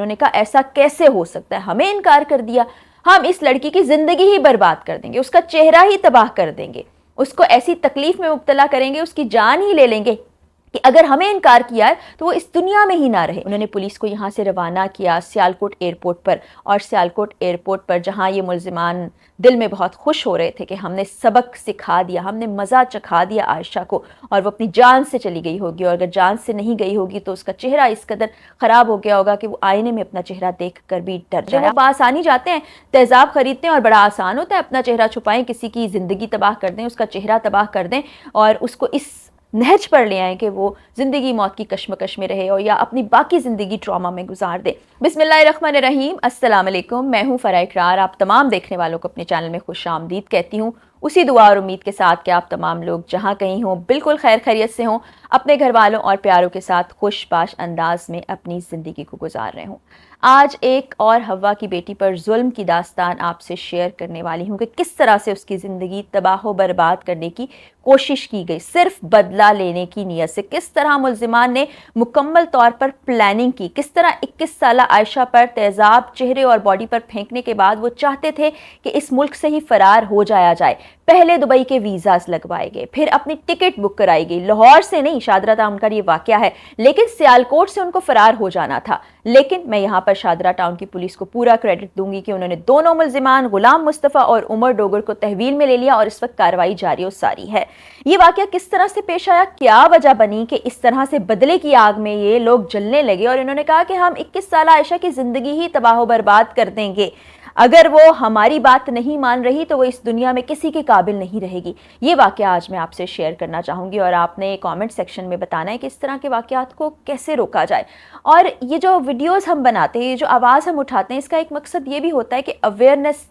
انہوں نے کہا ایسا کیسے ہو سکتا ہے، ہمیں انکار کر دیا، ہم اس لڑکی کی زندگی ہی برباد کر دیں گے، اس کا چہرہ ہی تباہ کر دیں گے، اس کو ایسی تکلیف میں مبتلا کریں گے، اس کی جان ہی لے لیں گے کہ اگر ہمیں انکار کیا ہے تو وہ اس دنیا میں ہی نہ رہے۔ انہوں نے پولیس کو یہاں سے روانہ کیا سیالکوٹ ایئرپورٹ پر، اور سیالکوٹ ایئرپورٹ پر جہاں یہ ملزمان دل میں بہت خوش ہو رہے تھے کہ ہم نے سبق سکھا دیا، ہم نے مزہ چکھا دیا عائشہ کو، اور وہ اپنی جان سے چلی گئی ہوگی، اور اگر جان سے نہیں گئی ہوگی تو اس کا چہرہ اس قدر خراب ہو گیا ہوگا کہ وہ آئینے میں اپنا چہرہ دیکھ کر بھی ڈر جائے۔ وہ بآسانی جاتے ہیں تیزاب خریدتے ہیں اور بڑا آسان ہوتا ہے اپنا چہرہ چھپائیں، کسی کی زندگی تباہ کر دیں، اس کا چہرہ تباہ کر دیں، اور اس کو اس نہج پر لے آئیں کہ وہ زندگی موت کی کشمکش میں رہے، اور یا اپنی باقی زندگی ٹراما میں گزار دے۔ بسم اللہ الرحمن الرحیم، السلام علیکم، میں ہوں فرح اقرار، آپ تمام دیکھنے والوں کو اپنے چینل میں خوش آمدید کہتی ہوں، اسی دعا اور امید کے ساتھ کہ آپ تمام لوگ جہاں کہیں ہوں بالکل خیر خیریت سے ہوں، اپنے گھر والوں اور پیاروں کے ساتھ خوش باش انداز میں اپنی زندگی کو گزار رہے ہوں۔ آج ایک اور حوا کی بیٹی پر ظلم کی داستان آپ سے شیئر کرنے والی ہوں کہ کس طرح سے اس کی زندگی تباہ و برباد کرنے کی کوشش کی گئی، صرف بدلہ لینے کی نیت سے، کس طرح ملزمان نے مکمل طور پر پلاننگ کی، کس طرح 21 سالہ عائشہ پر تیزاب چہرے اور باڈی پر پھینکنے کے بعد وہ چاہتے تھے کہ اس ملک سے ہی فرار ہو جایا جائے۔ پہلے دبئی کے ویزاز لگوائے گئے، پھر اپنی ٹکٹ بک کرائی گئی، لاہور سے نہیں، شادرہ ٹاؤن کا یہ واقعہ ہے، لیکن سیالکوٹ سے ان کو فرار ہو جانا تھا۔ لیکن میں یہاں پر شادرہ ٹاؤن کی پولیس کو پورا کریڈٹ دوں گی کہ انہوں نے دونوں ملزمان غلام مصطفیٰ اور عمر ڈوگر کو تحویل میں لے لیا، اور اس وقت کارروائی جاری و ساری ہے۔ یہ واقعہ کس طرح سے پیش آیا، کیا وجہ بنی کہ اس طرح سے بدلے کی آگ میں یہ لوگ جلنے لگے، اور انہوں نے کہا کہ ہم 21 سالہ عائشہ کی زندگی ہی تباہ و برباد کر دیں گے، اگر وہ ہماری بات نہیں مان رہی تو وہ اس دنیا میں کسی کے قابل نہیں رہے گی۔ یہ واقعہ آج میں آپ سے شیئر کرنا چاہوں گی، اور آپ نے کامنٹ سیکشن میں بتانا ہے کہ اس طرح کے واقعات کو کیسے روکا جائے۔ اور یہ جو ویڈیوز ہم بناتے ہیں، یہ جو آواز ہم اٹھاتے ہیں، اس کا ایک مقصد یہ بھی ہوتا ہے کہ اویئرنیس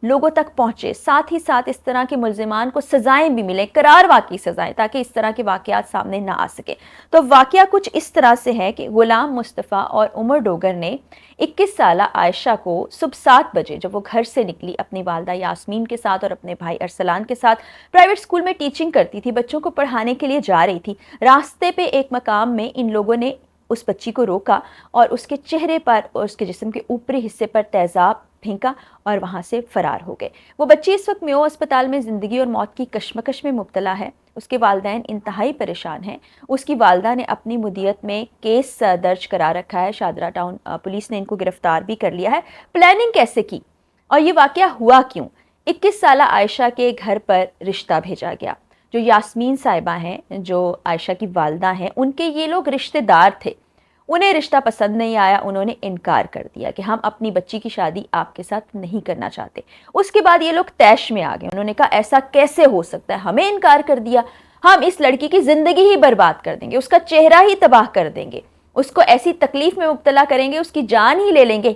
لوگوں تک پہنچے، ساتھ ہی ساتھ اس طرح کے ملزمان کو سزائیں بھی ملیں، قرار واقعی سزائیں، تاکہ اس طرح کے واقعات سامنے نہ آ سکے۔ تو واقعہ کچھ اس طرح سے ہے کہ غلام مصطفیٰ اور عمر ڈوگر نے 21 سالہ عائشہ کو صبح 7 بجے جب وہ گھر سے نکلی اپنی والدہ یاسمین کے ساتھ اور اپنے بھائی ارسلان کے ساتھ، پرائیویٹ اسکول میں ٹیچنگ کرتی تھی، بچوں کو پڑھانے کے لیے جا رہی تھی، راستے پہ ایک مقام میں ان لوگوں نے اس بچی کو روکا اور اس کے چہرے پر اور اس کے جسم کے اوپری حصے پر تیزاب پھینکا اور وہاں سے فرار ہو گئے۔ وہ بچی اس وقت میو اسپتال میں زندگی اور موت کی کشمکش میں مبتلا ہے، اس کے والدین انتہائی پریشان ہیں، اس کی والدہ نے اپنی مدیت میں کیس درج کرا رکھا ہے، شادرہ ٹاؤن پولیس نے ان کو گرفتار بھی کر لیا ہے۔ پلاننگ کیسے کی اور یہ واقعہ ہوا کیوں؟ 21 سالہ عائشہ کے گھر پر رشتہ بھیجا گیا، جو یاسمین صاحبہ ہیں، جو عائشہ کی والدہ ہیں، ان کے یہ لوگ رشتہ دار تھے، انہیں رشتہ پسند نہیں آیا، انہوں نے انکار کر دیا کہ ہم اپنی بچی کی شادی آپ کے ساتھ نہیں کرنا چاہتے۔ اس کے بعد یہ لوگ طیش میں آ گئے، انہوں نے کہا ایسا کیسے ہو سکتا ہے، ہمیں انکار کر دیا، ہم اس لڑکی کی زندگی ہی برباد کر دیں گے، اس کا چہرہ ہی تباہ کر دیں گے، اس کو ایسی تکلیف میں مبتلا کریں گے، اس کی جان ہی لے لیں گے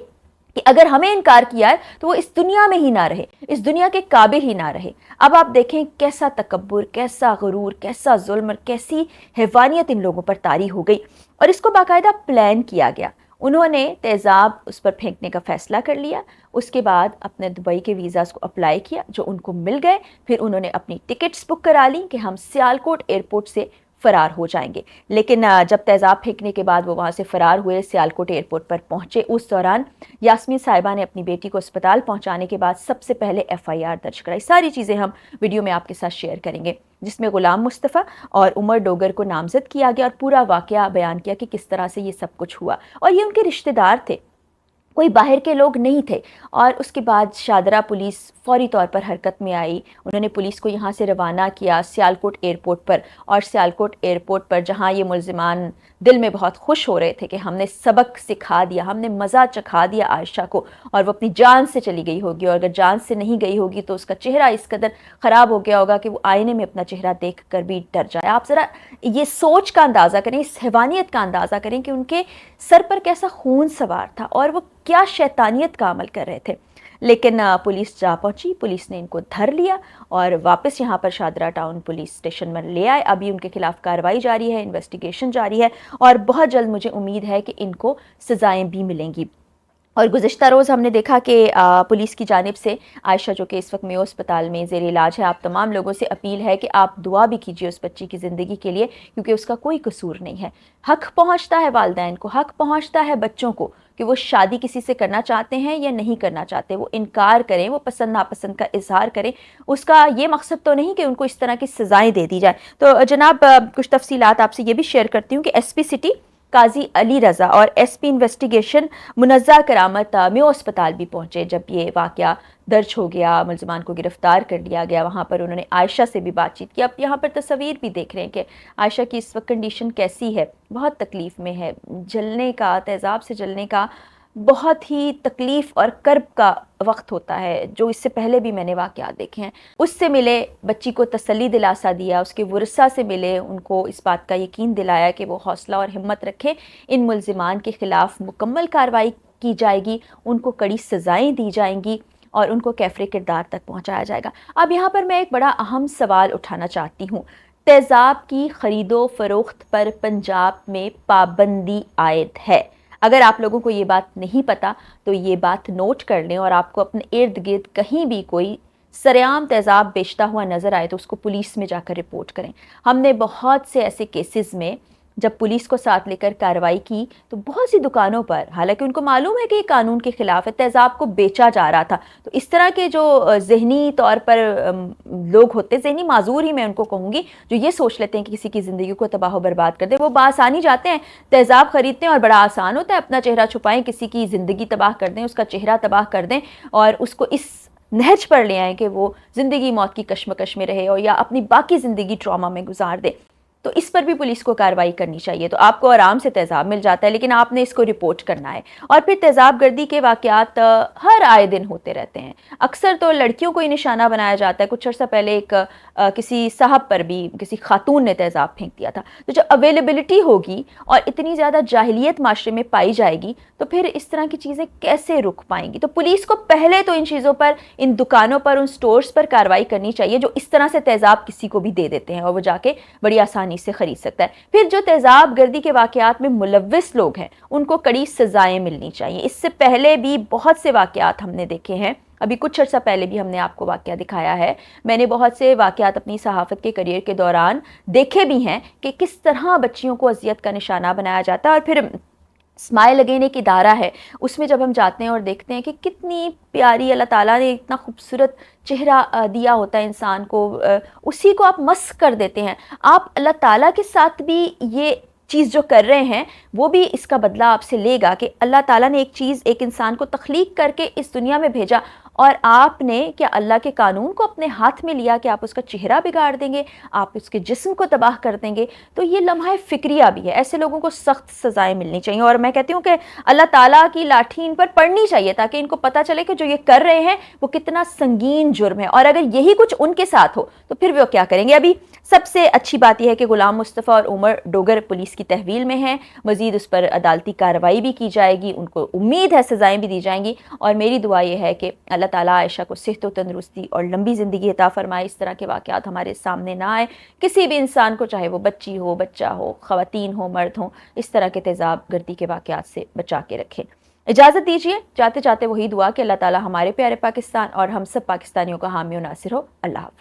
کہ اگر ہمیں انکار کیا ہے تو وہ اس دنیا میں ہی نہ رہے، اس دنیا کے قابل ہی نہ رہے۔ اب آپ دیکھیں کیسا تکبر، کیسا غرور، کیسا ظلم اور کیسی حیوانیت ان لوگوں پر طاری ہو گئی، اور اس کو باقاعدہ پلان کیا گیا۔ انہوں نے تیزاب اس پر پھینکنے کا فیصلہ کر لیا، اس کے بعد اپنے دبئی کے ویزاز کو اپلائی کیا جو ان کو مل گئے، پھر انہوں نے اپنی ٹکٹس بک کرا لی کہ ہم سیالکوٹ ایئرپورٹ سے فرار ہو جائیں گے۔ لیکن جب تیزاب پھینکنے کے بعد وہ وہاں سے فرار ہوئے، سیالکوٹ ایئرپورٹ پر پہنچے، اس دوران یاسمین صاحبہ نے اپنی بیٹی کو اسپتال پہنچانے کے بعد سب سے پہلے FIR درج کرائی۔ ساری چیزیں ہم ویڈیو میں آپ کے ساتھ شیئر کریں گے، جس میں غلام مصطفیٰ اور عمر ڈوگر کو نامزد کیا گیا اور پورا واقعہ بیان کیا کہ کس طرح سے یہ سب کچھ ہوا، اور یہ ان کے رشتہ دار تھے، کوئی باہر کے لوگ نہیں تھے۔ اور اس کے بعد شادرہ پولیس فوری طور پر حرکت میں آئی، انہوں نے پولیس کو یہاں سے روانہ کیا سیالکوٹ ایئرپورٹ پر، اور سیالکوٹ ایئرپورٹ پر جہاں یہ ملزمان دل میں بہت خوش ہو رہے تھے کہ ہم نے سبق سکھا دیا، ہم نے مزہ چکھا دیا عائشہ کو، اور وہ اپنی جان سے چلی گئی ہوگی، اور اگر جان سے نہیں گئی ہوگی تو اس کا چہرہ اس قدر خراب ہو گیا ہوگا کہ وہ آئینے میں اپنا چہرہ دیکھ کر بھی ڈر جائے۔ آپ ذرا یہ سوچ کا اندازہ کریں، اس حیوانیت کا اندازہ کریں کہ ان کے سر پر کیسا خون سوار تھا اور وہ کیا شیطانیت کا عمل کر رہے تھے۔ لیکن پولیس جا پہنچی، پولیس نے ان کو دھر لیا اور واپس یہاں پر شادرہ ٹاؤن پولیس اسٹیشن میں لے آئے۔ ابھی ان کے خلاف کارروائی جاری ہے، انویسٹیگیشن جاری ہے، اور بہت جلد مجھے امید ہے کہ ان کو سزائیں بھی ملیں گی۔ اور گزشتہ روز ہم نے دیکھا کہ پولیس کی جانب سے عائشہ جو کہ اس وقت میو اسپتال میں زیر علاج ہے، آپ تمام لوگوں سے اپیل ہے کہ آپ دعا بھی کیجیے اس بچی کی زندگی کے لیے، کیونکہ اس کا کوئی قصور نہیں ہے۔ حق پہنچتا ہے والدین کو، حق پہنچتا ہے بچوں کو، کہ وہ شادی کسی سے کرنا چاہتے ہیں یا نہیں کرنا چاہتے، وہ انکار کریں، وہ پسند ناپسند کا اظہار کریں، اس کا یہ مقصد تو نہیں کہ ان کو اس طرح کی سزائیں دے دی جائے۔ تو جناب کچھ تفصیلات آپ سے یہ بھی شیئر کرتی ہوں کہ ایس پی سٹی قاضی علی رضا اور ایس پی انویسٹیگیشن منزہ کرامت میو اسپتال بھی پہنچے جب یہ واقعہ درج ہو گیا، ملزمان کو گرفتار کر لیا گیا۔ وہاں پر انہوں نے عائشہ سے بھی بات چیت کی۔ اب یہاں پر تصویر بھی دیکھ رہے ہیں کہ عائشہ کی اس وقت کنڈیشن کیسی ہے، بہت تکلیف میں ہے، جلنے کا، تیزاب سے جلنے کا بہت ہی تکلیف اور کرب کا وقت ہوتا ہے، جو اس سے پہلے بھی میں نے واقعات دیکھے ہیں۔ اس سے ملے، بچی کو تسلی دلاسا دیا، اس کے ورثہ سے ملے، ان کو اس بات کا یقین دلایا کہ وہ حوصلہ اور ہمت رکھیں، ان ملزمان کے خلاف مکمل کارروائی کی جائے گی، ان کو کڑی سزائیں دی جائیں گی اور ان کو کیفر کردار تک پہنچایا جائے گا۔ اب یہاں پر میں ایک بڑا اہم سوال اٹھانا چاہتی ہوں۔ تیزاب کی خرید و فروخت پر پنجاب میں پابندی عائد ہے۔ اگر آپ لوگوں کو یہ بات نہیں پتا تو یہ بات نوٹ کر لیں، اور آپ کو اپنے ارد گرد کہیں بھی کوئی سرعام تیزاب بیچتا ہوا نظر آئے تو اس کو پولیس میں جا کر رپورٹ کریں۔ ہم نے بہت سے ایسے کیسز میں جب پولیس کو ساتھ لے کر کارروائی کی تو بہت سی دکانوں پر، حالانکہ ان کو معلوم ہے کہ یہ قانون کے خلاف ہے، تیزاب کو بیچا جا رہا تھا۔ تو اس طرح کے جو ذہنی طور پر لوگ ہوتے، ذہنی معذور ہی میں ان کو کہوں گی، جو یہ سوچ لیتے ہیں کہ کسی کی زندگی کو تباہ و برباد کر دے، وہ بآسانی جاتے ہیں تیزاب خریدتے ہیں اور بڑا آسان ہوتا ہے، اپنا چہرہ چھپائیں، کسی کی زندگی تباہ کر دیں، اس کا چہرہ تباہ کر دیں اور اس کو اس نہج پر لے آئیں کہ وہ زندگی موت کی کشمکش میں رہے اور یا اپنی باقی زندگی ٹراما میں گزار دے۔ تو اس پر بھی پولیس کو کارروائی کرنی چاہیے۔ تو آپ کو آرام سے تیزاب مل جاتا ہے، لیکن آپ نے اس کو رپورٹ کرنا ہے۔ اور پھر تیزاب گردی کے واقعات ہر آئے دن ہوتے رہتے ہیں۔ اکثر تو لڑکیوں کو ہی نشانہ بنایا جاتا ہے۔ کچھ عرصہ پہلے ایک کسی صاحب پر بھی کسی خاتون نے تیزاب پھینک دیا تھا۔ تو جب اویلیبلٹی ہوگی اور اتنی زیادہ جاہلیت معاشرے میں پائی جائے گی تو پھر اس طرح کی چیزیں کیسے رک پائیں گی؟ تو پولیس کو پہلے تو ان چیزوں پر، ان دکانوں پر، ان سٹورز پر کارروائی کرنی چاہیے جو اس طرح سے تیزاب کسی کو بھی دے دیتے ہیں اور وہ جا کے بڑی آسانی سے خرید سکتا ہے۔ پھر جو تیزاب گردی کے واقعات میں ملوث لوگ ہیں ان کو کڑی سزائیں ملنی چاہیے۔ اس سے پہلے بھی بہت سے واقعات ہم نے دیکھے ہیں، ابھی کچھ عرصہ پہلے بھی ہم نے آپ کو واقعہ دکھایا ہے۔ میں نے بہت سے واقعات اپنی صحافت کے کریئر کے دوران دیکھے بھی ہیں کہ کس طرح بچیوں کو اذیت کا نشانہ بنایا جاتا ہے۔ اور پھر اسمائل اگین ایک ادارہ ہے، اس میں جب ہم جاتے ہیں اور دیکھتے ہیں کہ کتنی پیاری اللہ تعالیٰ نے اتنا خوبصورت چہرہ دیا ہوتا ہے انسان کو، اسی کو آپ مسخ کر دیتے ہیں۔ آپ اللہ تعالیٰ کے ساتھ بھی یہ چیز جو کر رہے ہیں وہ بھی اس کا بدلہ آپ سے لے گا کہ اللہ تعالیٰ نے ایک چیز، ایک انسان کو تخلیق کر کے اس دنیا میں بھیجا اور آپ نے کیا اللہ کے قانون کو اپنے ہاتھ میں لیا کہ آپ اس کا چہرہ بگاڑ دیں گے، آپ اس کے جسم کو تباہ کر دیں گے؟ تو یہ لمحہ فکریہ بھی ہے۔ ایسے لوگوں کو سخت سزائیں ملنی چاہیے، اور میں کہتی ہوں کہ اللہ تعالیٰ کی لاٹھی ان پر پڑنی چاہیے تاکہ ان کو پتہ چلے کہ جو یہ کر رہے ہیں وہ کتنا سنگین جرم ہے، اور اگر یہی کچھ ان کے ساتھ ہو تو پھر وہ کیا کریں گے۔ ابھی سب سے اچھی بات یہ ہے کہ غلام مصطفیٰ اور عمر ڈوگر پولیس کی تحویل میں ہیں، مزید اس پر عدالتی کارروائی بھی کی جائے گی، ان کو امید ہے سزائیں بھی دی جائیں گی، اور میری دعا یہ ہے کہ اللہ تعالیٰ عائشہ کو صحت و تندرستی اور لمبی زندگی عطا فرمائے، اس طرح کے واقعات ہمارے سامنے نہ آئے، کسی بھی انسان کو، چاہے وہ بچی ہو، بچہ ہو، خواتین ہو، مرد ہوں، اس طرح کے تیزاب گردی کے واقعات سے بچا کے رکھیں۔ اجازت دیجیے، جاتے جاتے وہی دعا کہ اللہ تعالیٰ ہمارے پیارے پاکستان اور ہم سب پاکستانیوں کا حامی و ناصر ہو۔ اللہ حافظ۔